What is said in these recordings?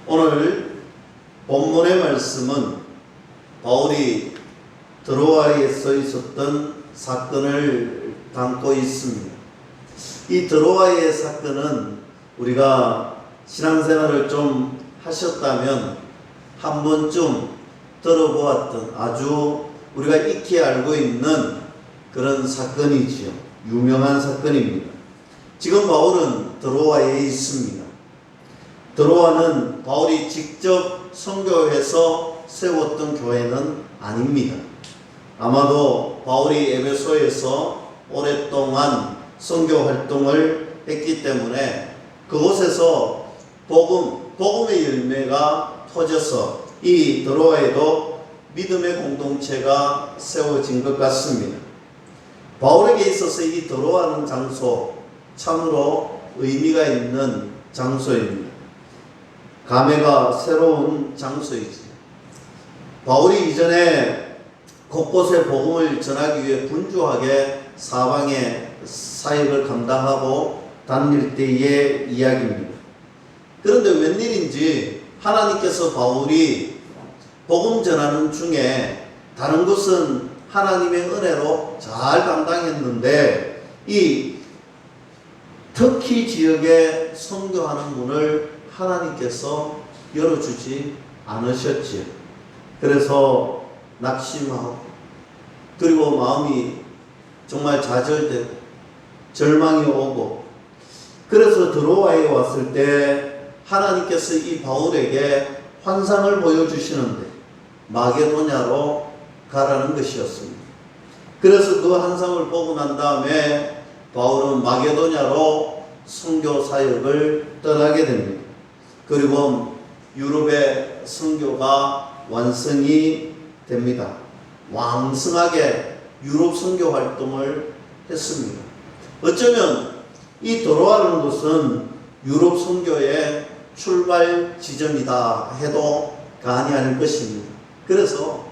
오늘 본문의 말씀은 바울이 드로아에 서 있었던 사건을 담고 있습니다. 이 드로아의 사건은 우리가 신앙생활을 좀 하셨다면 한 번쯤 들어보았던 아주 우리가 익히 알고 있는 그런 사건이지요. 유명한 사건입니다. 지금 바울은 드로아에 있습니다. 드로아는 바울이 직접 선교해서 세웠던 교회는 아닙니다. 아마도 바울이 에베소에서 오랫동안 선교 활동을 했기 때문에 그곳에서 복음의 열매가 터져서 이 드로아에도 믿음의 공동체가 세워진 것 같습니다. 바울에게 있어서 이 드로아는 장소 참으로 의미가 있는 장소입니다. 감회가 새로운 장소이지. 바울이 이전에 곳곳에 복음을 전하기 위해 분주하게 사방의 사역을 감당하고 다닐 때의 이야기입니다. 그런데 웬일인지 하나님께서 바울이 복음 전하는 중에 다른 것은 하나님의 은혜로 잘 감당했는데 이 터키 지역에 선교하는 문을 하나님께서 열어주지 않으셨지요. 그래서 낙심하고 그리고 마음이 정말 좌절되고 절망이 오고 그래서 드로아에 왔을 때 하나님께서 이 바울에게 환상을 보여주시는데 마게도냐로 가라는 것이었습니다. 그래서 그 환상을 보고 난 다음에 바울은 마게도냐로 선교 사역을 떠나게 됩니다. 그리고 유럽의 선교가 완성이 됩니다. 왕성하게 유럽 선교 활동을 했습니다. 어쩌면 이 드로아라는 곳은 유럽 선교의 출발 지점이다 해도 과언이 아닐 것입니다. 그래서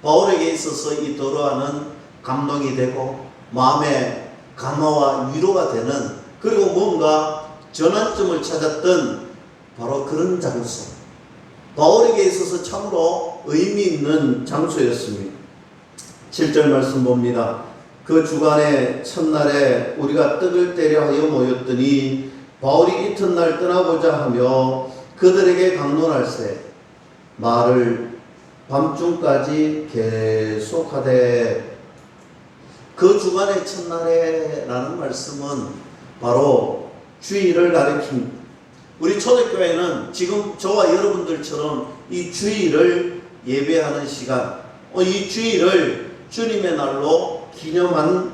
바울에게 있어서 이 드로아는 감동이 되고 마음의 감화와 위로가 되는 그리고 뭔가 전환점을 찾았던 바로 그런 장소. 바울에게 있어서 참으로 의미 있는 장소였습니다. 7절 말씀 봅니다. 그 주간의 첫날에 우리가 떡을 떼려 하여 모였더니 바울이 이튿날 떠나고자 하며 그들에게 강론할세 말을 밤중까지 계속하되 그 주간의 첫날에 라는 말씀은 바로 주일을 가리킵니다. 우리 초대교회는 지금 저와 여러분들처럼 이 주일을 예배하는 시간, 이 주일을 주님의 날로 기념한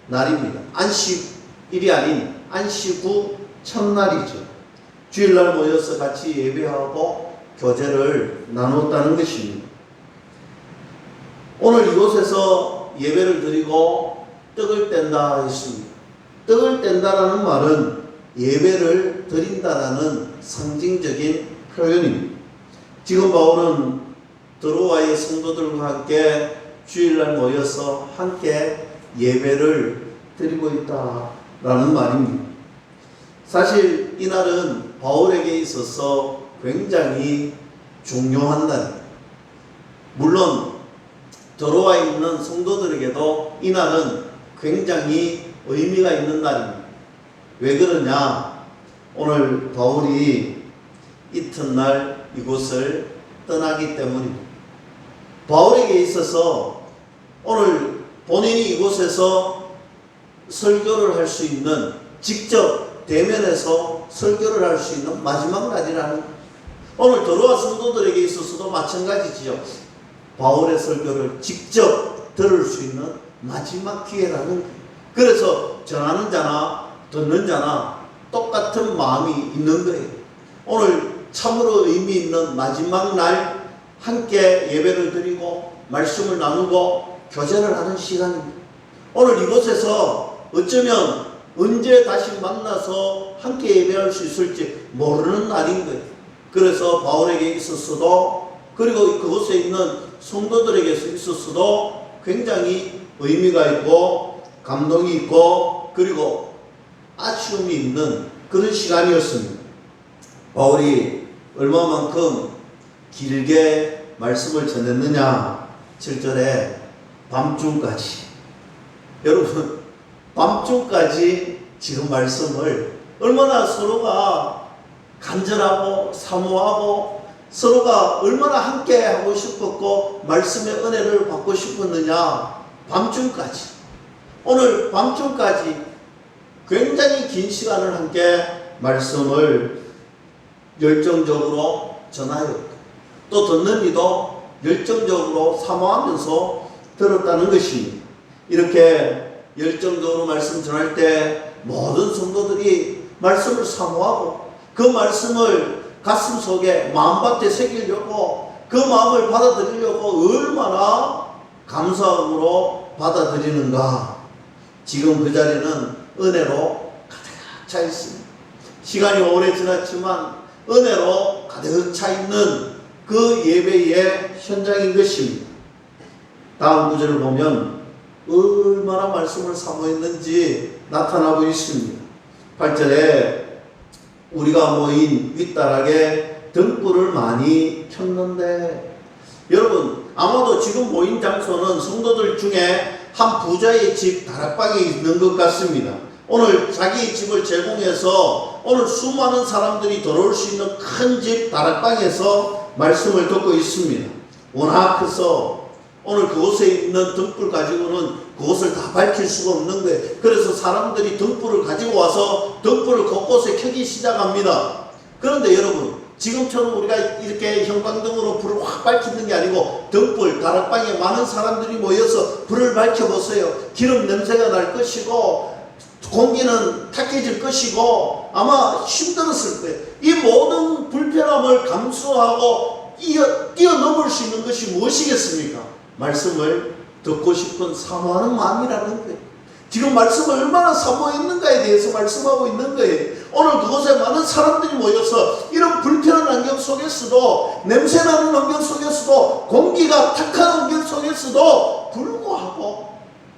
날입니다. 안식일이 아닌 안식 후 첫날이죠. 주일날 모여서 같이 예배하고 교제를 나눴다는 것입니다. 오늘 이곳에서 예배를 드리고 떡을 뗀다 했습니다. 떡을 뗀다라는 말은 예배를 드린다라는 상징적인 표현입니다. 지금 바울은 드로아의 성도들과 함께 주일날 모여서 함께 예배를 드리고 있다라는 말입니다. 사실 이날은 바울에게 있어서 굉장히 중요한 날입니다. 물론 드로아에 있는 성도들에게도 이날은 굉장히 의미가 있는 날입니다. 왜 그러냐? 오늘 바울이 이튿날 이곳을 떠나기 때문입니다. 바울에게 있어서 오늘 본인이 이곳에서 설교를 할 수 있는, 직접 대면해서 설교를 할 수 있는 마지막 날이라는, 오늘 드로아 성도들에게 있어서도 마찬가지지요. 바울의 설교를 직접 들을 수 있는 마지막 기회라는 거예요. 그래서 전하는 자나 듣는 자나 똑같은 마음이 있는 거예요. 오늘 참으로 의미 있는 마지막 날 함께 예배를 드리고 말씀을 나누고 교제를 하는 시간입니다. 오늘 이곳에서 어쩌면 언제 다시 만나서 함께 예배할 수 있을지 모르는 날인 거예요. 그래서 바울에게 있어서도 그리고 그곳에 있는 성도들에게 있어서도 굉장히 의미가 있고 감동이 있고 그리고 아쉬움이 있는 그런 시간이었습니다. 바울이 얼마만큼 길게 말씀을 전했느냐? 7절에 밤중까지. 여러분, 밤중까지 지금 말씀을 얼마나 서로가 간절하고 사모하고 서로가 얼마나 함께 하고 싶었고 말씀의 은혜를 받고 싶었느냐? 밤중까지. 오늘 밤중까지 굉장히 긴 시간을 함께 말씀을 열정적으로 전하였고 또 듣는 이도 열정적으로 사모하면서 들었다는 것입니다. 이렇게 열정적으로 말씀 전할 때 모든 성도들이 말씀을 사모하고 그 말씀을 가슴 속에 마음밭에 새기려고 그 마음을 받아들이려고 얼마나 감사함으로 받아들이는가. 지금 그 자리는 은혜로 가득 차 있습니다. 시간이 오래 지났지만 은혜로 가득 차 있는 그 예배의 현장인 것입니다. 다음 구절을 보면 얼마나 말씀을 사모했는지 나타나고 있습니다. 8절에 우리가 모인 윗다락에 등불을 많이 켰는데, 여러분 아마도 지금 모인 장소는 성도들 중에 한 부자의 집 다락방에 있는 것 같습니다. 오늘 자기 집을 제공해서 오늘 수많은 사람들이 들어올 수 있는 큰 집 다락방에서 말씀을 듣고 있습니다. 워낙 커서 오늘 그곳에 있는 등불 가지고는 그곳을 다 밝힐 수가 없는 거예요. 그래서 사람들이 등불을 가지고 와서 등불을 곳곳에 켜기 시작합니다. 그런데 여러분, 지금처럼 우리가 이렇게 형광등으로 불을 확 밝히는 게 아니고 등불, 다락방에 많은 사람들이 모여서 불을 밝혀보세요. 기름 냄새가 날 것이고 공기는 탁해질 것이고 아마 힘들었을 거예요. 이 모든 불편함을 감수하고 뛰어넘을 수 있는 것이 무엇이겠습니까? 말씀을 듣고 싶은 사모하는 마음이라는 거예요. 지금 말씀을 얼마나 사모했는가에 대해서 말씀하고 있는 거예요. 오늘 그곳에 많은 사람들이 모여서 이런 불편한 환경 속에서도, 냄새나는 환경 속에서도, 공기가 탁한 환경 속에서도 불구하고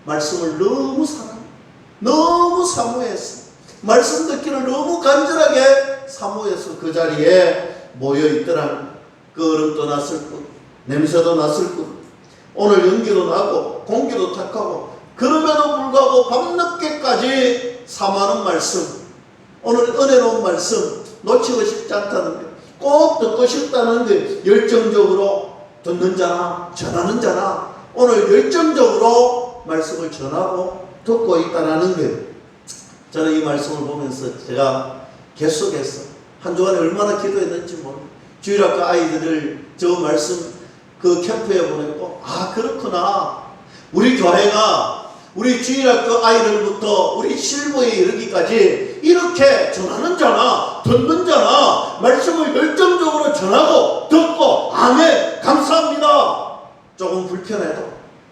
말씀을 너무 사모해서 말씀 듣기를 너무 간절하게 사모해서 그 자리에 모여있더라는, 그 얼음도 났을 뿐, 냄새도 났을 뿐, 오늘 연기도 나고 공기도 탁하고 그럼에도 불구하고 밤늦게까지 사모하는 말씀, 오늘 은혜로운 말씀 놓치고 싶지 않다는 거예요. 꼭 듣고 싶다는 거예요. 열정적으로 듣는 자나 전하는 자나 오늘 열정적으로 말씀을 전하고 듣고 있다는 거예요. 저는 이 말씀을 보면서 제가 계속해서 한 주간에 얼마나 기도했는지 모르겠어요. 주일학교 아이들을 저 말씀 그 캠프에 보냈고, 아 그렇구나, 우리 교회가 우리 주일학교 아이들부터 우리 실무에 이르기까지 이렇게 전하는 자나 듣는 자나 말씀을 열정적으로 전하고 듣고 아멘 감사합니다. 조금 불편해도,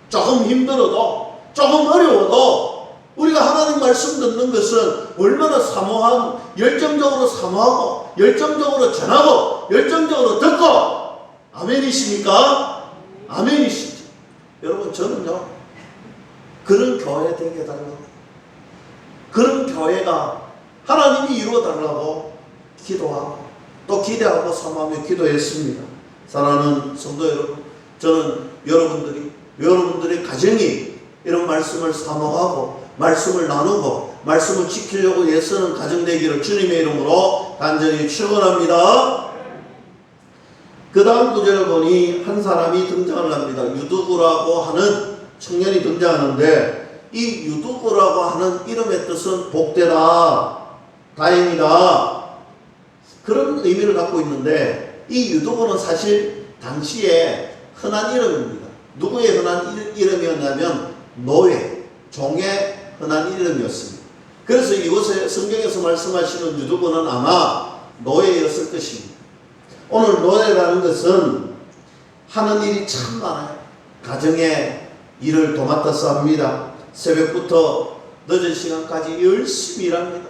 조금 힘들어도, 조금 어려워도 우리가 하나님 말씀 듣는 것은 얼마나 사모한, 열정적으로 사모하고 열정적으로 전하고 열정적으로 듣고, 아멘이십니까? 아멘이시죠. 여러분, 저는요 그런 교회 되게 해달라고, 그런 교회가 하나님이 이루어달라고 기도하고 또 기대하고 사모하며 기도했습니다. 사랑하는 성도 여러분, 저는 여러분들의 가정이 이런 말씀을 사모하고 말씀을 나누고 말씀을 지키려고 애쓰는 가정 되기를 주님의 이름으로 간절히 축원합니다. 그 다음 구절을 보니 한 사람이 등장을 합니다. 유두구라고 하는 청년이 등장하는데, 이 유두구라고 하는 이름의 뜻은 복되다, 다행이다, 그런 의미를 갖고 있는데, 이 유두구는 사실 당시에 흔한 이름입니다. 누구의 흔한 이름이었냐면 노예, 종의 흔한 이름이었습니다. 그래서 이곳에 성경에서 말씀하시는 유두구는 아마 노예였을 것입니다. 오늘 노예라는 것은 하는 일이 참 많아요. 가정에 일을 도맡아서 합니다. 새벽부터 늦은 시간까지 열심히 일합니다.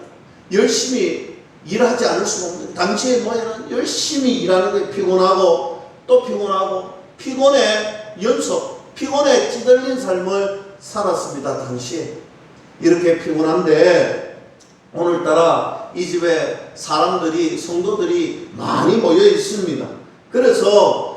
열심히 일하지 않을 수가 없는, 당시의 노예는 열심히 일하는 데 피곤하고 또 피곤하고 피곤에 연속, 피곤에 찌들린 삶을 살았습니다. 당시에 이렇게 피곤한데 오늘따라 이 집에 사람들이, 성도들이 많이 모여 있습니다. 그래서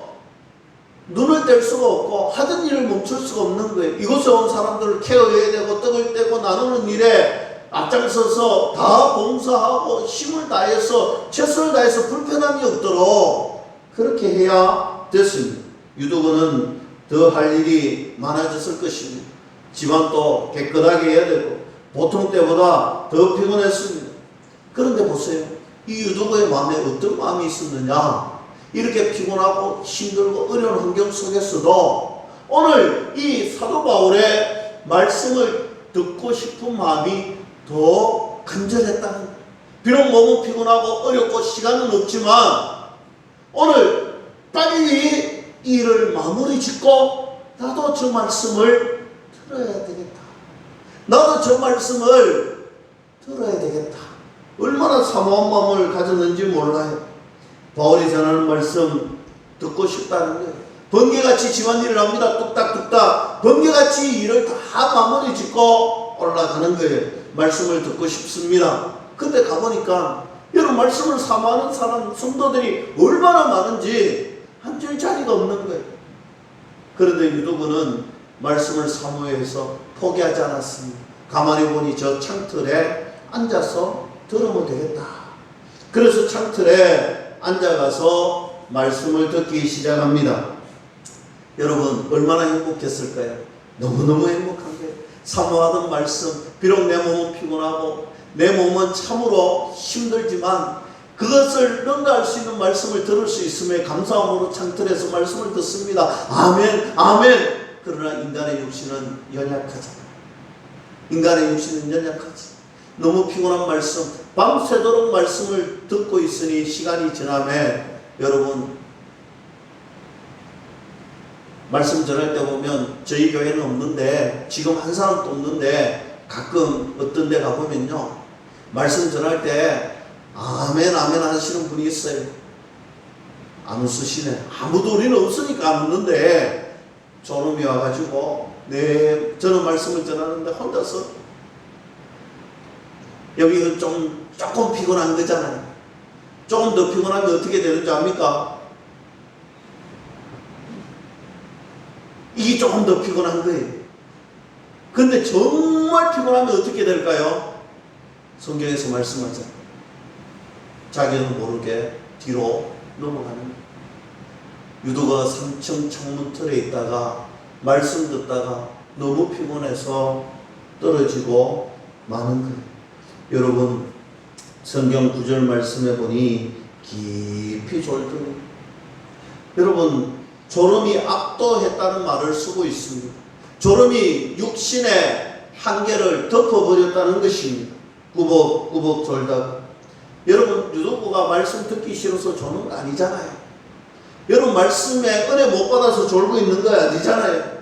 눈을 뗄 수가 없고 하던 일을 멈출 수가 없는 거예요. 이곳에 온 사람들을 케어해야 되고 떡을 떼고 나누는 일에 앞장서서 다 봉사하고 힘을 다해서 최선을 다해서 불편함이 없도록 그렇게 해야 됐습니다. 유두부는 더 할 일이 많아졌을 것입니다. 집안도 깨끗하게 해야 되고 보통 때보다 더 피곤했습니다. 그런데 보세요. 이 유두부의 마음에 어떤 마음이 있었느냐. 이렇게 피곤하고 힘들고 어려운 환경 속에서도 오늘 이 사도 바울의 말씀을 듣고 싶은 마음이 더 간절했다는 거예요. 비록 몸은 피곤하고 어렵고 시간은 없지만 오늘 빨리 이 일을 마무리 짓고 나도 저 말씀을 들어야 되겠다. 나도 저 말씀을 들어야 되겠다. 얼마나 사모한 마음을 가졌는지 몰라요. 바울이 전하는 말씀 듣고 싶다는 거예요. 번개같이 집안일을 합니다. 뚝딱뚝딱 번개같이 일을 다 마무리 짓고 올라가는 거예요. 말씀을 듣고 싶습니다. 근데 가보니까 여러분 말씀을 사모하는 사람 성도들이 얼마나 많은지 앉을 자리가 없는 거예요. 그런데 유두부는 말씀을 사모해서 포기하지 않았습니다. 가만히 보니 저 창틀에 앉아서 들으면 되겠다. 그래서 창틀에 앉아가서 말씀을 듣기 시작합니다. 여러분 얼마나 행복했을까요? 너무너무 행복한 거예요. 사모하던 말씀, 비록 내 몸은 피곤하고 내 몸은 참으로 힘들지만 그것을 능가할 수 있는 말씀을 들을 수 있음에 감사함으로 창틀에서 말씀을 듣습니다. 아멘, 아멘. 그러나 인간의 육신은 연약하잖아요. 인간의 육신은 연약하지. 너무 피곤한 말씀, 밤새도록 말씀을 듣고 있으니 시간이 지나면 여러분 말씀 전할 때 보면 저희 교회는 없는데 지금 한 사람도 없는데 가끔 어떤 데 가보면요 말씀 전할 때 아멘 아멘 하시는 분이 있어요. 안 웃으시네. 아무도 우리는 없으니까 안 웃는데 저놈이 와가지고 네 저는 말씀을 전하는데 혼자서 여기 조금 피곤한 거잖아요. 조금 더 피곤하면 어떻게 되는지 압니까? 이게 조금 더 피곤한 거예요. 근데 정말 피곤하면 어떻게 될까요? 성경에서 말씀하잖아요. 자기는 모르게 뒤로 넘어가는 거예요. 유두가 3층 창문 털에 있다가 말씀 듣다가 너무 피곤해서 떨어지고 마는 거예요. 여러분 성경 구절 말씀해 보니 깊이 졸더니 여러분 졸음이 압도했다는 말을 쓰고 있습니다. 졸음이 육신의 한계를 덮어버렸다는 것입니다. 꾸벅꾸벅 졸다가 여러분 유두부가 말씀 듣기 싫어서 조는 거 아니잖아요. 여러분 말씀에 은혜 못 받아서 졸고 있는 거 아니잖아요.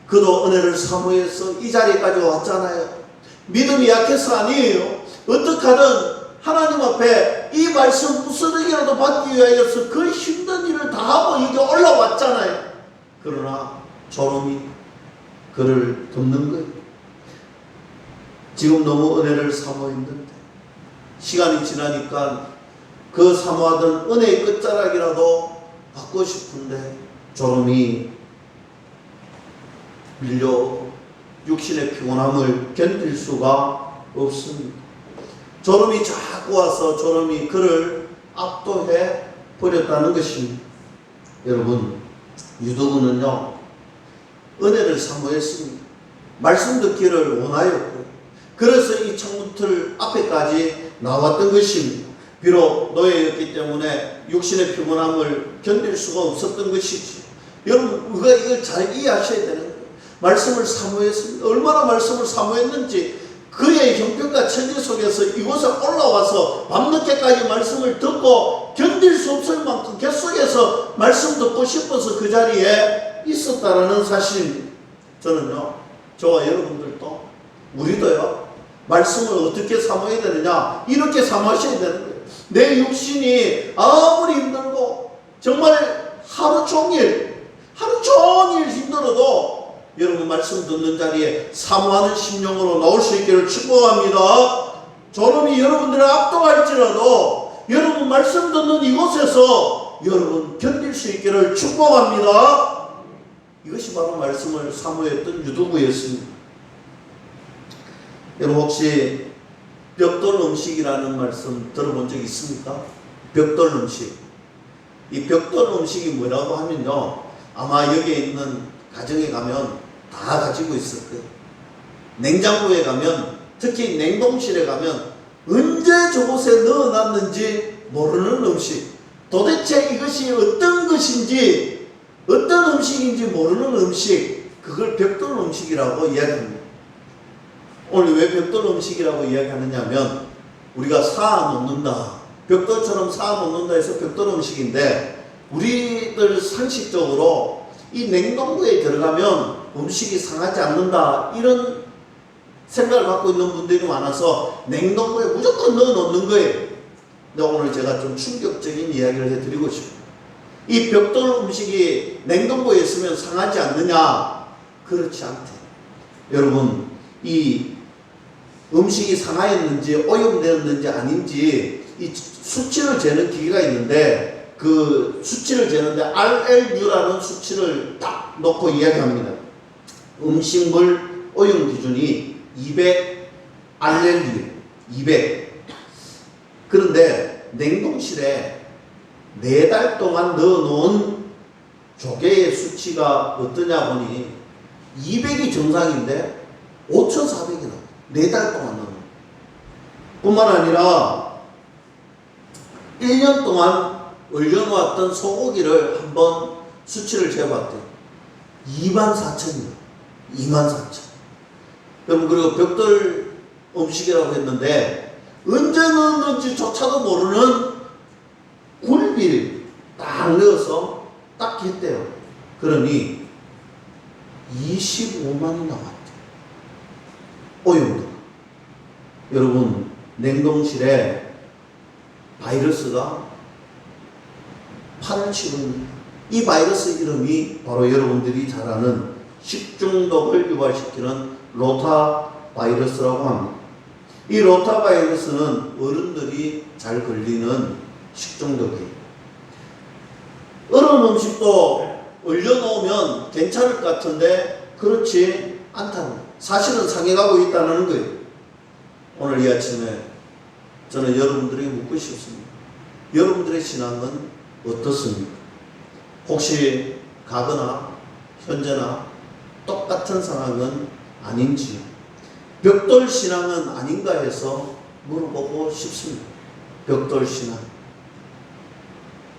그도 은혜를 사모해서 이 자리까지 왔잖아요. 믿음이 약해서 아니에요. 어떻게 하든 하나님 앞에 이 말씀 부스러기라도 받기 위하여서 그 힘든 일을 다 하고 여기 올라왔잖아요. 그러나 졸음이 그를 덮는 거예요. 지금 너무 은혜를 사모했는데 시간이 지나니까 그 사모하던 은혜의 끝자락이라도 받고 싶은데 졸음이 밀려오고 육신의 피곤함을 견딜 수가 없습니다. 졸음이 자꾸 와서 졸음이 그를 압도해 버렸다는 것입니다. 여러분 유두부는요 은혜를 사모했습니다. 말씀 듣기를 원하였고 그래서 이 창문틀 앞에까지 나왔던 것입니다. 비록 노예였기 때문에 육신의 피곤함을 견딜 수가 없었던 것이지. 여러분 우리가 이걸 잘 이해하셔야 되는 거예요. 말씀을 사모했습니다. 얼마나 말씀을 사모했는지 그의 형편과 처지 속에서 이곳에 올라와서 밤늦게까지 말씀을 듣고 견딜 수 없을 만큼 계속해서 말씀 듣고 싶어서 그 자리에 있었다라는 사실입니다. 저는요 저와 여러분들도 우리도요 말씀을 어떻게 사모해야 되느냐 이렇게 사모하셔야 되는 거예요. 내 육신이 아무리 힘들고 정말 하루 종일 힘들어도 여러분 말씀 듣는 자리에 사모하는 심령으로 나올 수 있기를 축복합니다. 졸음이 여러분들을 압도할지라도 여러분 말씀 듣는 이곳에서 여러분 견딜 수 있기를 축복합니다. 이것이 바로 말씀을 사모했던 유도구였습니다. 여러분 혹시 벽돌 음식이라는 말씀 들어본 적 있습니까? 벽돌 음식. 이 벽돌 음식이 뭐라고 하면요, 아마 여기에 있는 가정에 가면 다 가지고 있을 거예요. 냉장고에 가면, 특히 냉동실에 가면 언제 저곳에 넣어놨는지 모르는 음식, 도대체 이것이 어떤 것인지 어떤 음식인지 모르는 음식, 그걸 벽돌 음식이라고 이야기합니다. 오늘 왜 벽돌 음식이라고 이야기하느냐 하면 우리가 쌓아놓는다, 벽돌처럼 쌓아놓는다 해서 벽돌 음식인데, 우리들 상식적으로 이 냉동고에 들어가면 음식이 상하지 않는다 이런 생각을 갖고 있는 분들이 많아서 냉동고에 무조건 넣어놓는 거예요. 근데 오늘 제가 좀 충격적인 이야기를 해드리고 싶어요. 이 벽돌 음식이 냉동고에 있으면 상하지 않느냐? 그렇지 않대. 여러분, 이 음식이 상하였는지 오염되었는지 아닌지 이 수치를 재는 기계가 있는데, 그 수치를 재는데 RLU라는 수치를 딱 놓고 이야기합니다. 음식물 오염 기준이 200 RLU, 200. 그런데 냉동실에 4달 동안 넣어놓은 조개의 수치가 어떠냐 보니 200이 정상인데 5,400이 나와요. 4달 동안 넣어놓은. 뿐만 아니라 1년 동안 얼려놓았던 소고기를 한번 수치를 재봤대요. 24,000이요. 24,000. 여러분, 그리고 벽돌 음식이라고 했는데 언제 넣었는지조차도 모르는 굴비를 딱 넣어서 딱 했대요. 그러니 25만이 나왔대요. 오염도가. 여러분, 냉동실에 바이러스가 판을 치릅니다. 이 바이러스 이름이 바로 여러분들이 잘 아는 식중독을 유발시키는 로타 바이러스라고 합니다. 이 로타 바이러스는 어른들이 잘 걸리는 식중독이에요. 얼은 음식도 얼려놓으면 괜찮을 것 같은데 그렇지 않다는 거예요. 사실은 상해가고 있다는 거예요. 오늘 이 아침에 저는 여러분들에게 묻고 싶습니다. 여러분들의 신앙은 어떻습니까? 혹시 과거나 현재나 똑같은 상황은 아닌지요? 벽돌 신앙은 아닌가 해서 물어보고 싶습니다. 벽돌 신앙.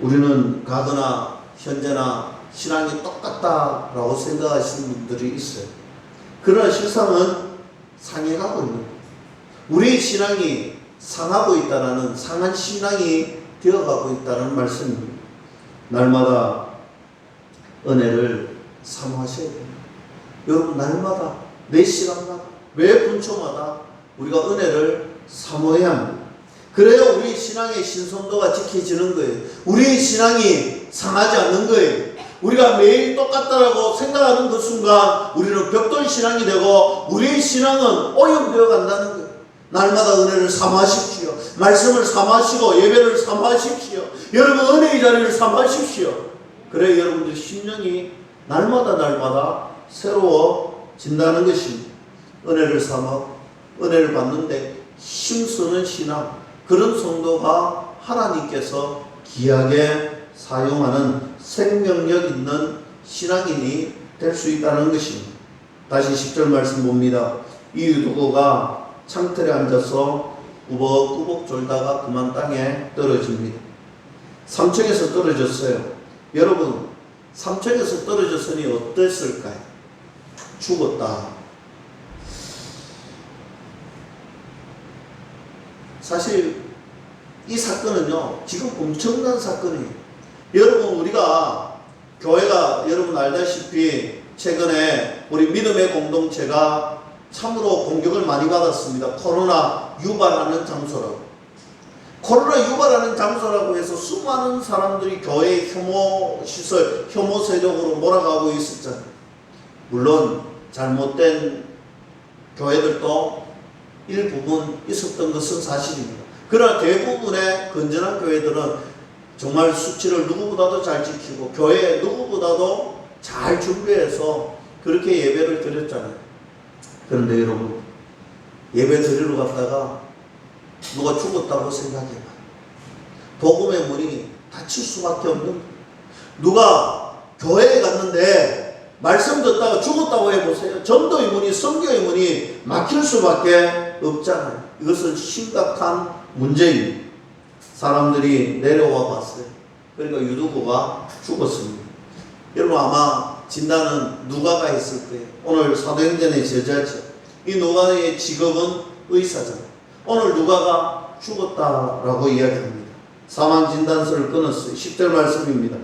우리는 과거나 현재나 신앙이 똑같다라고 생각하시는 분들이 있어요. 그러나 실상은 상해가고 있는 거예요. 우리의 신앙이 상하고 있다는, 상한 신앙이 되어가고 있다는 말씀입니다. 날마다 은혜를 사모하셔야 됩니다. 여러분, 날마다, 매 시간마다, 매 분초마다 우리가 은혜를 사모해야 합니다. 그래야 우리 신앙의 신선도가 지켜지는 거예요. 우리의 신앙이 상하지 않는 거예요. 우리가 매일 똑같다라고 생각하는 그 순간 우리는 벽돌 신앙이 되고 우리의 신앙은 오염되어 간다는 거예요. 날마다 은혜를 사모하십시오. 말씀을 사모하시고 예배를 사모하십시오. 여러분, 은혜의 자리를 사모하십시오. 그래 여러분들 심령이 날마다 새로워진다는 것입니다. 은혜를 사모, 은혜를 받는데 힘쓰는 신앙, 그런 성도가 하나님께서 귀하게 사용하는 생명력 있는 신앙인이 될 수 있다는 것입니다. 다시 10절 말씀 봅니다. 이 유두고가 창틀에 앉아서 꾸벅꾸벅 졸다가 그만 땅에 떨어집니다. 3층에서 떨어졌어요. 여러분, 3층에서 떨어졌으니 어땠을까요? 죽었다. 사실 이 사건은요, 지금 엄청난 사건이에요. 여러분, 우리가 교회가 여러분 알다시피 최근에 우리 믿음의 공동체가 참으로 공격을 많이 받았습니다. 코로나 유발하는 장소라고. 코로나 유발하는 장소라고 해서 수많은 사람들이 교회의 혐오시설, 혐오세력으로 몰아가고 있었잖아요. 물론 잘못된 교회들도 일부분 있었던 것은 사실입니다. 그러나 대부분의 건전한 교회들은 정말 수치를 누구보다도 잘 지키고 교회에 누구보다도 잘 준비해서 그렇게 예배를 드렸잖아요. 그런데 여러분, 예배 드리러 갔다가 누가 죽었다고 생각해봐요. 복음의 문이 닫힐 수밖에 없는, 누가 교회에 갔는데 말씀 듣다가 죽었다고 해보세요. 전도의 문이, 선교의 문이 막힐 수밖에 없잖아요. 이것은 심각한 문제입니다. 사람들이 내려와 봤어요. 그러니까 유두고가 죽었습니다. 여러분, 아마 진단은 누가가 했을 거예요. 오늘 사도행전의 저자죠. 이 누가의 직업은 의사잖아요. 오늘 누가가 죽었다라고 이야기합니다. 사망 진단서를 끊었어요. 10절 말씀입니다.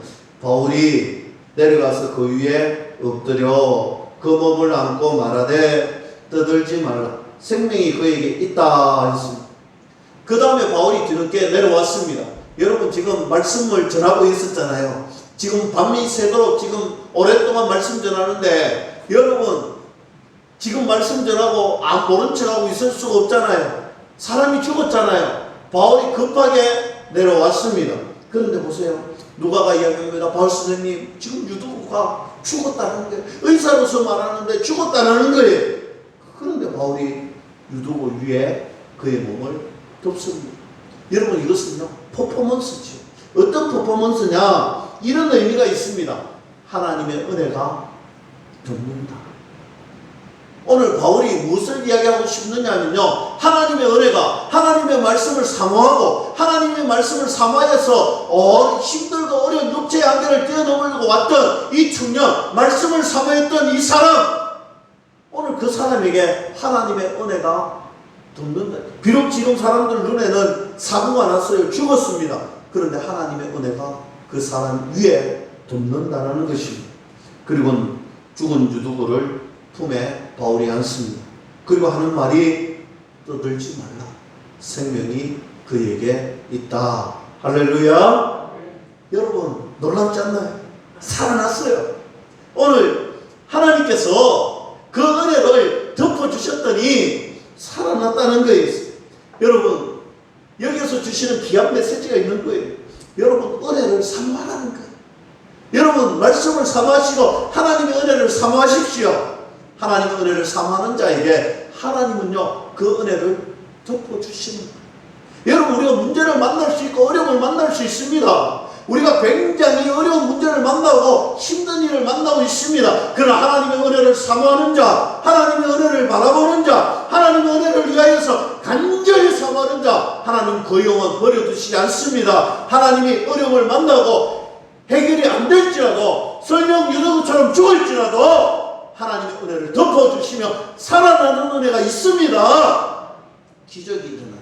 바울이 내려가서 그 위에 엎드려 그 몸을 안고 말하되 떠들지 말라. 생명이 그에게 있다 했습니다. 그 다음에 바울이 뒤늦게 내려왔습니다. 여러분, 지금 말씀을 전하고 있었잖아요. 지금 밤이 새도록 지금 오랫동안 말씀 전하는데, 여러분 지금 말씀 전하고 안 모른 척하고 있을 수가 없잖아요. 사람이 죽었잖아요. 바울이 급하게 내려왔습니다. 그런데 보세요. 누가가 이야기합니다. 바울 선생님, 지금 유두고가 죽었다는 거예요. 의사로서 말하는데 죽었다는 거예요. 그런데 바울이 유두고 위에 그의 몸을 덮습니다. 여러분, 이것은요, 퍼포먼스죠. 어떤 퍼포먼스냐? 이런 의미가 있습니다. 하나님의 은혜가 덮는다. 오늘 바울이 무엇을 이야기하고 싶느냐면요, 하나님의 은혜가, 하나님의 말씀을 사모하고 하나님의 말씀을 사모해서 힘들고 어려운 육체의 한계를 뛰어넘으려고 왔던 이 청년, 말씀을 사모했던 이 사람, 오늘 그 사람에게 하나님의 은혜가 덮는다. 비록 지금 사람들 눈에는 사고가 났어요. 죽었습니다. 그런데 하나님의 은혜가 그 사람 위에 덮는다는 것입니다. 그리고 죽은 유두고를 품에 바울이 안습니다. 그리고 하는 말이 떠들지 말라. 생명이 그에게 있다. 할렐루야. 여러분, 놀랍지 않나요? 살아났어요. 오늘 하나님께서 그 은혜를 덮어주셨더니 살아났다는 거예요. 여러분, 여기서 주시는 귀한 메시지가 있는 거예요. 여러분, 은혜를 사모하라는 거예요. 여러분, 말씀을 사모하시고 하나님의 은혜를 사모하십시오. 하나님의 은혜를 사모하는 자에게 하나님은요, 그 은혜를 덮어주시는 거예요. 여러분, 우리가 문제를 만날 수 있고 어려움을 만날 수 있습니다. 우리가 굉장히 어려운 문제를 만나고 힘든 일을 만나고 있습니다. 그러나 하나님의 은혜를 사모하는 자, 하나님의 은혜를 바라보는 자, 하나님의 은혜를 위하여서 간절히 사모하는 자, 하나님 그 영혼 버려두시지 않습니다. 하나님이 어려움을 만나고 해결이 안 될지라도, 설령 유두고처럼 죽을지라도 하나님의 은혜를 덮어주시며 살아나는 은혜가 있습니다. 기적이 일어나요.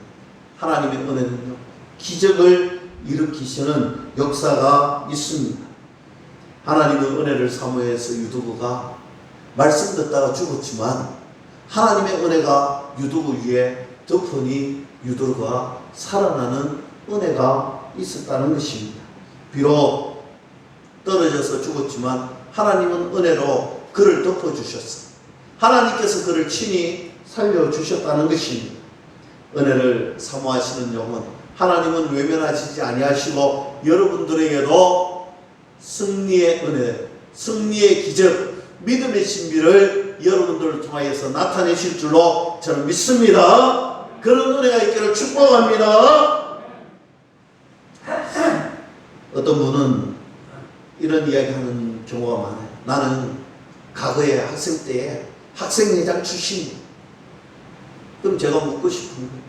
하나님의 은혜는요, 기적을 일으키시는 역사가 있습니다. 하나님의 은혜를 사모해서 유두고가 말씀 듣다가 죽었지만 하나님의 은혜가 유두고 위에 덮으니 유두고가 살아나는 은혜가 있었다는 것입니다. 비록 떨어져서 죽었지만 하나님은 은혜로 그를 덮어주셨어요. 하나님께서 그를 친히 살려주셨다는 것입니다. 은혜를 사모하시는 영혼, 하나님은 외면하시지 아니하시고 여러분들에게도 승리의 은혜, 승리의 기적, 믿음의 신비를 여러분들을 통하여서 나타내실 줄로 저는 믿습니다. 그런 은혜가 있기를 축복합니다. 어떤 분은 이런 이야기하는 경우가 많아요. 나는 과거에 학생 때에 학생회장 출신이에요. 그럼 제가 묻고 싶은 거예요.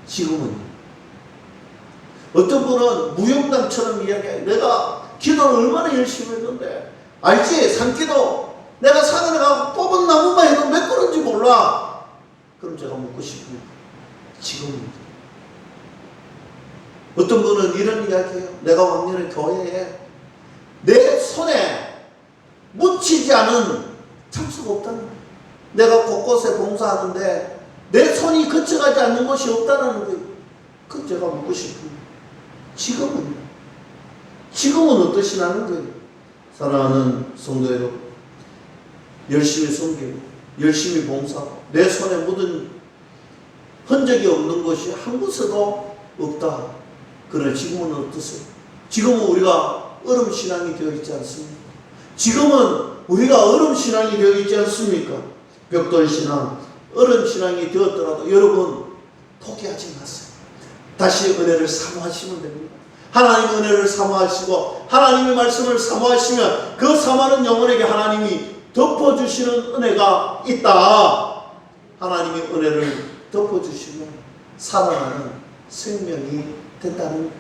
지금은요? 어떤 분은 무용담처럼 이야기해요. 내가 기도를 얼마나 열심히 했는데, 알지? 산기도 내가 산에 가고 뽑은 나무만 해도 몇 그루인지 몰라. 그럼 제가 묻고 싶은 거예요. 지금은요? 어떤 분은 이런 이야기해요. 내가 왕년에 교회에 내 손에 묻히지 않은 참수가 없다는 거예요. 내가 곳곳에 봉사하는데 내 손이 거쳐가지 않는 것이 없다는 거예요. 그럼 제가 묻고 싶은 거예요. 지금은요? 지금은 어떠시냐는 거예요. 사랑하는 성도 여러분, 열심히 섬기고 열심히 봉사하고 내 손에 묻은 흔적이 없는 것이 한 곳에도 없다. 그러나 지금은 어떠세요? 지금은 우리가 얼음신앙이 되어 있지 않습니까? 지금은 우리가 얼음신앙이 되어 있지 않습니까? 벽돌신앙, 얼음신앙이 되었더라도 여러분 포기하지 마세요. 다시 은혜를 사모하시면 됩니다. 하나님의 은혜를 사모하시고 하나님의 말씀을 사모하시면 그 사모하는 영혼에게 하나님이 덮어주시는 은혜가 있다. 하나님의 은혜를 덮어주시면 살아나는 생명이 된다는 거예요.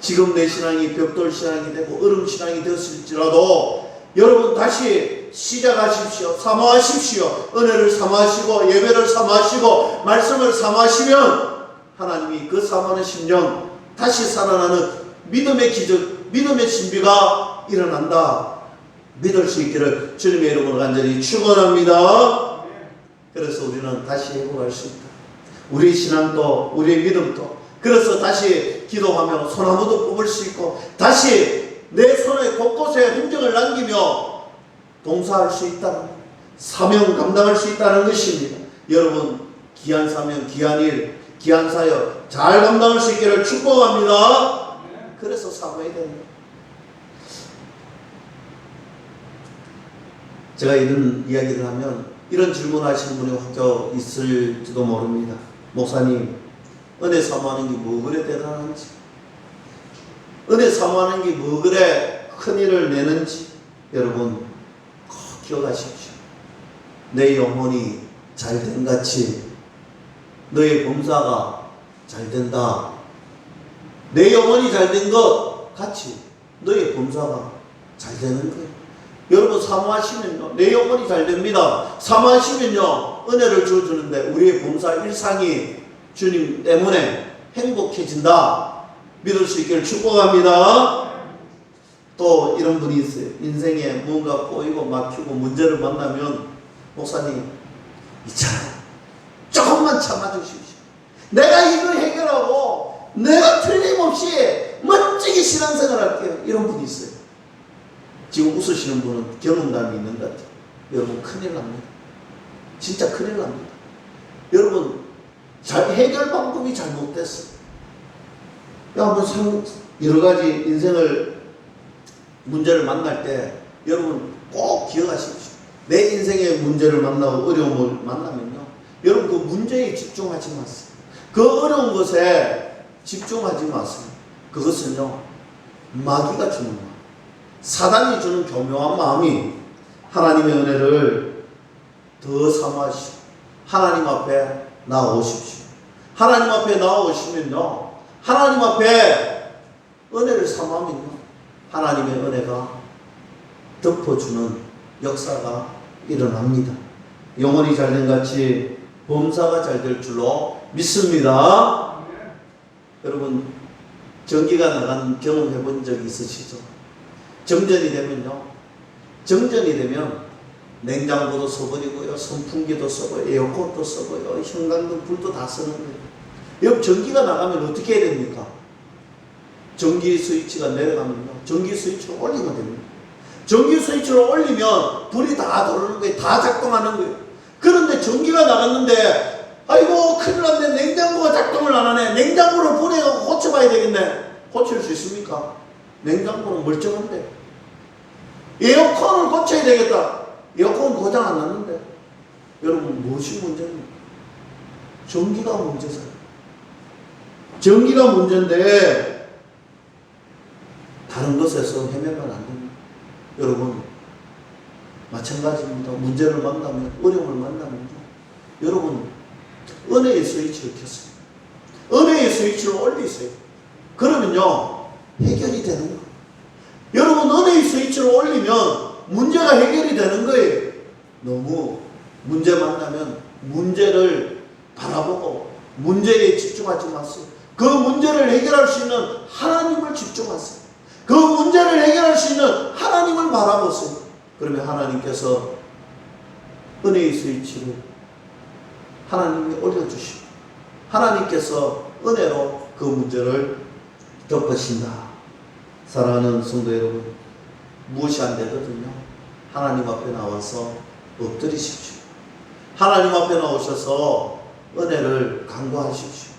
지금 내 신앙이 벽돌신앙이 되고 얼음신앙이 되었을지라도 여러분 다시 시작하십시오. 사모하십시오. 은혜를 사모하시고 예배를 사모하시고 말씀을 사모하시면 하나님이 그 사모하는 심령 다시 살아나는 믿음의 기적, 믿음의 신비가 일어난다. 믿을 수 있기를 주님의 이름으로 간절히 축원합니다. 그래서 우리는 다시 회복할 수 있다. 우리 신앙도 우리의 믿음도 그래서 다시 기도하며 소나무도 뽑을 수 있고 다시 내 손에 곳곳에 흔적을 남기며 동사할 수 있다는 사명 감당할 수 있다는 것입니다. 여러분 귀한 사명, 귀한 일, 귀한 사역 잘 감당할 수 있기를 축복합니다. 그래서 사모해야 됩니다. 제가 이런 이야기를 하면 이런 질문하시는 분이 혹여 있을지도 모릅니다. 목사님, 은혜 사모하는 게 뭐 그래 대단한지, 은혜 사모하는 게 뭐 그래 큰 일을 내는지 여러분 꼭 기억하십시오. 내 영혼이 잘된 같이 너의 범사가 잘된다. 내 영혼이 잘된 것 같이 너의 범사가 잘되는 거예요. 여러분 사모하시면요 내 영혼이 잘됩니다. 사모하시면요 은혜를 주어주는데 우리의 범사 일상이 주님 때문에 행복해진다. 믿을 수 있기를 축복합니다. 또 이런 분이 있어요. 인생에 뭔가 꼬이고 막히고 문제를 만나면 목사님 있잖아요. 조금만 참아주십시오. 내가 이걸 해결하고 내가 틀림없이 멋지게 신앙생활 할게요. 이런 분이 있어요. 지금 웃으시는 분은 경험담이 있는 것 같아요. 여러분 큰일 납니다. 진짜 큰일 납니다. 여러분 해결 방법이 잘못됐어요. 한번 여러 가지 인생을 문제를 만날 때 여러분 꼭 기억하십시오. 내 인생의 문제를 만나고 어려움을 만나면요 여러분 그 문제에 집중하지 마세요. 그 어려운 것에 집중하지 마세요. 그것은요 마귀가 주는 마음, 사단이 주는 교묘한 마음이 하나님의 은혜를 더 사모하시고 하나님 앞에 나아오십시오. 하나님 앞에 나아오시면요 하나님 앞에 은혜를 사모하면요 하나님의 은혜가 덮어주는 역사가 일어납니다. 영혼이 잘된 같이 범사가 잘 될 줄로 믿습니다. 여러분 전기가 나간 경험해 본 적 있으시죠? 정전이 되면 냉장고도 써버리고요, 선풍기도 써버리고, 에어컨도 써버리고, 형광등 불도 다 쓰는 거예요. 여러분 전기가 나가면 어떻게 해야 됩니까? 전기 스위치가 내려가면요 전기 스위치를 올리면 됩니다. 전기 스위치를 올리면 불이 다 들어오는 거예요. 다 작동하는 거예요. 그런데 전기가 나갔는데 아이고 큰일 났네. 냉장고가 작동을 안 하네. 냉장고를 보내고 고쳐봐야 되겠네. 고칠 수 있습니까? 냉장고는 멀쩡한데. 에어컨을 고쳐야 되겠다. 에어컨 고장 안 났는데. 여러분 무엇이 문제입니까? 전기가 문제잖아요. 전기가 문제인데 다른 것에서 헤매면 안 됩니다. 여러분 마찬가지입니다. 문제를 만나면, 어려움을 만나면 여러분 은혜의 스위치를 켰어요. 은혜의 스위치를 올리세요. 그러면요 해결이 되는 거예요. 여러분 은혜의 스위치를 올리면 문제가 해결이 되는 거예요. 너무 문제 만나면 문제를 바라보고 문제에 집중하지 마세요. 그 문제를 해결할 수 있는 하나님을 집중하세요. 그 문제를 해결할 수 있는 하나님을 바라보세요. 그러면 하나님께서 은혜의 스위치를 하나님이 올려주시고 하나님께서 은혜로 그 문제를 덮으신다. 사랑하는 성도 여러분, 무엇이 안 되거든요. 하나님 앞에 나와서 엎드리십시오. 하나님 앞에 나오셔서 은혜를 간구하십시오.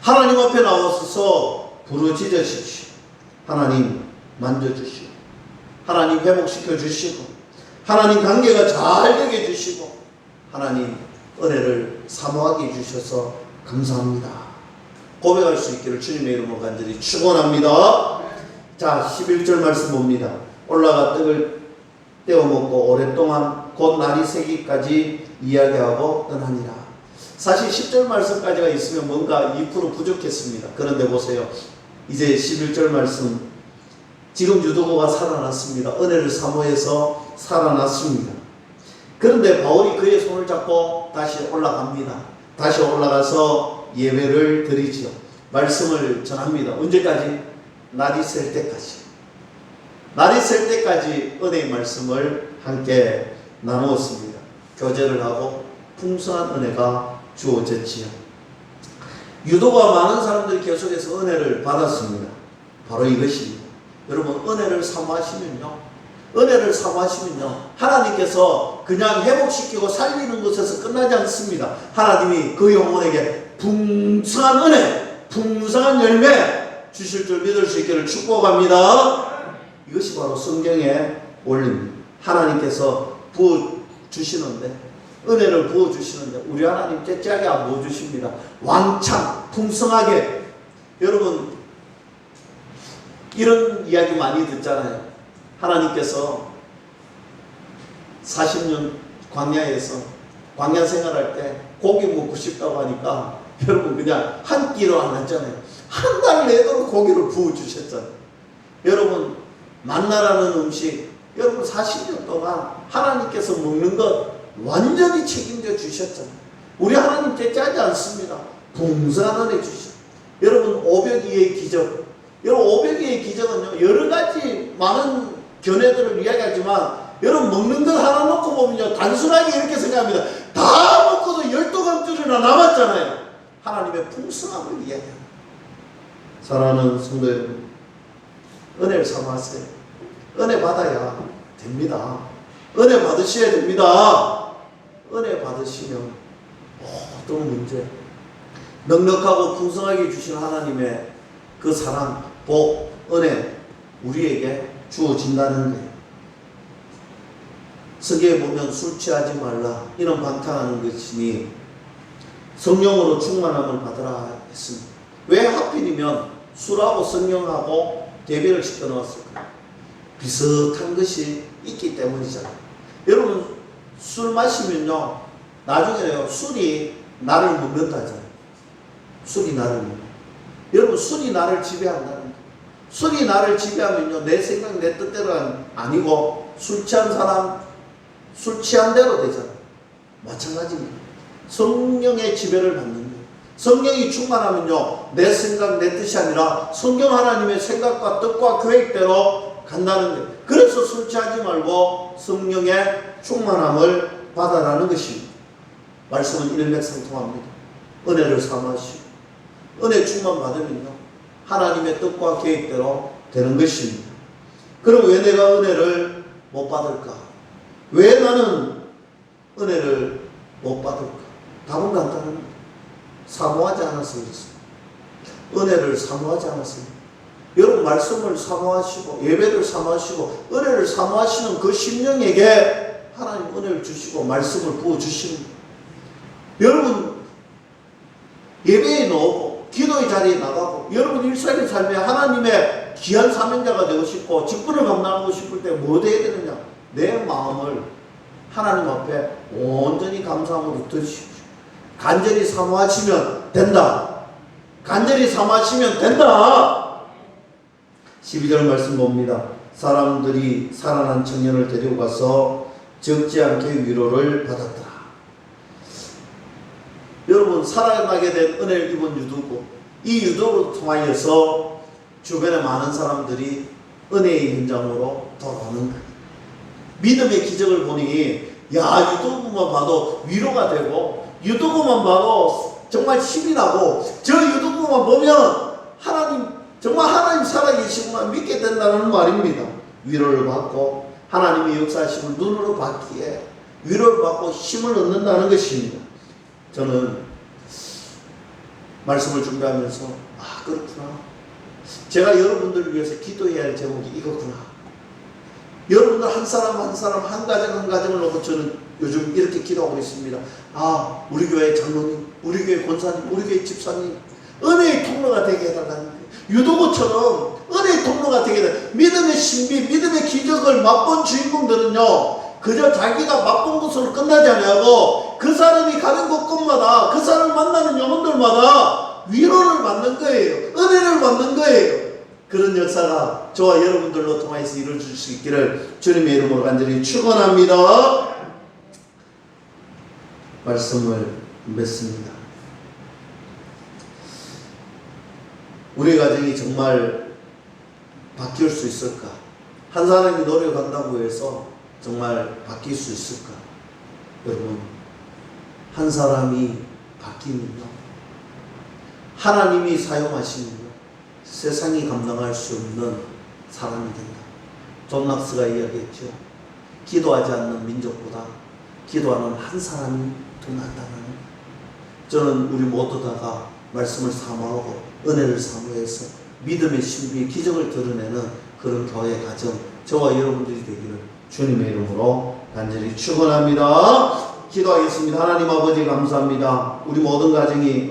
하나님 앞에 나와서 부르짖으십시오. 하나님 만져주시고, 하나님 회복시켜 주시고, 하나님 관계가 잘 되게 해주시고, 하나님 은혜를 사모하게 해주셔서 감사합니다. 고백할 수 있기를 주님의 이름으로 간절히 축원합니다. 자, 11절 말씀 봅니다. 올라가 떡을 떼어 먹고 오랫동안 곧 날이 새기까지 이야기하고 떠나니라. 사실 10절 말씀까지가 있으면 뭔가 2% 부족했습니다. 그런데 보세요. 이제 11절 말씀, 지금 유도고가 살아났습니다. 은혜를 사모해서 살아났습니다. 그런데 바울이 그의 손을 잡고 다시 올라갑니다. 다시 올라가서 예배를 드리지요. 말씀을 전합니다. 언제까지? 날이 셀 때까지. 날이 셀 때까지 은혜의 말씀을 함께 나누었습니다. 교제를 하고 풍성한 은혜가 주어졌지요. 유도가 많은 사람들이 계속해서 은혜를 받았습니다. 바로 이것입니다. 여러분, 은혜를 사모하시면요, 하나님께서 그냥 회복시키고 살리는 것에서 끝나지 않습니다. 하나님이 그 영혼에게 풍성한 은혜, 풍성한 열매 주실 줄 믿을 수 있기를 축복합니다. 이것이 바로 성경의 원리입니다. 하나님께서 부어주시는데, 은혜를 부어주시는데 우리 하나님 째째하게 안 부어주십니다. 왕창 풍성하게. 여러분, 이런 이야기 많이 듣잖아요. 하나님께서 40년 광야에서 광야 생활할 때 고기 먹고 싶다고 하니까 여러분 그냥 한 끼로 안 했잖아요. 한 달 내도록 고기를 부어주셨잖아요. 여러분, 만나라는 음식, 여러분 40년 동안 하나님께서 먹는 것 완전히 책임져 주셨잖아요. 우리 하나님 째째하지 않습니다. 풍성한 은혜 주셨어요. 여러분, 500이의 기적, 여러분 500개의 기적은요, 여러 가지 많은 견해들을 이야기하지만 여러분 먹는 걸 하나 놓고 보면요, 단순하게 이렇게 생각합니다. 다 먹고도 12감줄이나 남았잖아요. 하나님의 풍성함을 이야기합니다. 사랑하는 성도 여러분, 은혜를 사모하세요. 은혜 받아야 됩니다. 은혜 받으셔야 됩니다. 은혜 받으시면 어떤 문제, 넉넉하고 풍성하게 주신 하나님의 그 사랑, 복, 은혜 우리에게 주어진다는 거예요. 성경에 보면 술 취하지 말라, 이런 방탕하는 것이니 성령으로 충만함을 받으라 했습니다. 왜 하필이면 술하고 성령하고 대비를 시켜 놓았을까요? 비슷한 것이 있기 때문이잖아요. 여러분, 술 마시면요, 나중에요, 술이 나를 먹는다잖아요. 술이 나를 먹는다. 여러분, 술이 나를 지배한다는 거예요. 술이 나를 지배하면요, 내 생각, 내 뜻대로 아니고 술 취한 사람, 술 취한 대로 되잖아요. 마찬가지입니다. 성령의 지배를 받는 거예요. 성령이 충만하면요, 내 생각, 내 뜻이 아니라 성경 하나님의 생각과 뜻과 계획대로 간다는 거예요. 그래서 술 취하지 말고 성령의 충만함을 받아라는 것입니다. 말씀은 일맥상통합니다. 은혜를 사모하시고 은혜 충만 받으면요, 하나님의 뜻과 계획대로 되는 것입니다. 그럼 왜 내가 은혜를 못 받을까? 왜 나는 은혜를 못 받을까? 답은 간단합니다. 사모하지 않아서 그렇습니다. 은혜를 사모하지 않았습니다. 여러분, 말씀을 사모하시고 예배를 사모하시고 은혜를 사모하시는 그 심령에게 하나님 은혜를 주시고 말씀을 부어주시는 거예요. 여러분, 예배에 나오고 기도의 자리에 나가고 여러분 일상의 삶에 하나님의 귀한 사명자가 되고 싶고 직분을 감당하고 싶을 때 뭐 해야 되느냐? 내 마음을 하나님 앞에 온전히 감사함으로 드십시오. 간절히 사모하시면 된다. 간절히 사모하시면 된다. 12절 말씀 봅니다. 사람들이 살아난 청년을 데리고 가서 적지 않게 위로를 받았더라. 여러분, 살아나게 된 은혜를 입은 유두고, 이 유두로 통하여서 주변에 많은 사람들이 은혜의 현장으로 돌아오는 거예요. 믿음의 기적을 보니, 야, 유두고만 봐도 위로가 되고, 유두고만 봐도 정말 힘이 나고, 저 유두고만 보면 하나님, 정말 하나님 살아계시구나 믿게 된다는 말입니다. 위로를 받고 하나님의 역사하심을 눈으로 봤기에 위로를 받고 힘을 얻는다는 것입니다. 저는 말씀을 준비하면서 아 그렇구나. 제가 여러분들을 위해서 기도해야 할 제목이 이거구나. 여러분들 한 사람 한 사람 한 가정 한 가정을 놓고 저는 요즘 이렇게 기도하고 있습니다. 아 우리 교회 장로님, 우리 교회 권사님, 우리 교회 집사님 은혜의 통로가 되게 해달라는 거예요. 유도구처럼 은혜의 통로가 되게 해달라. 믿음의 신비, 믿음의 기적을 맛본 주인공들은요 그저 자기가 맛본 것으로 끝나지 아니하고 그 사람이 가는 곳곳마다 그 사람을 만나는 영혼들마다 위로를 받는 거예요. 은혜를 받는 거예요. 그런 역사가 저와 여러분들로 통해서 이루어질 수 있기를 주님의 이름으로 간절히 축원합니다. 말씀을 맺습니다. 우리 가정이 정말 바뀔 수 있을까? 한 사람이 노력한다고 해서 정말 바뀔 수 있을까? 여러분, 한 사람이 바뀌면요, 하나님이 사용하시면요, 세상이 감당할 수 없는 사람이 된다. 존 낙스가 이야기했죠. 기도하지 않는 민족보다 기도하는 한 사람이 더 낫다는. 저는 우리 모두 다가 말씀을 사모하고 은혜를 사모해서 믿음의 신비 기적을 드러내는 그런 교회 가정 저와 여러분들이 되기를 주님의 이름으로 간절히 축원합니다. 기도하겠습니다. 하나님 아버지 감사합니다. 우리 모든 가정이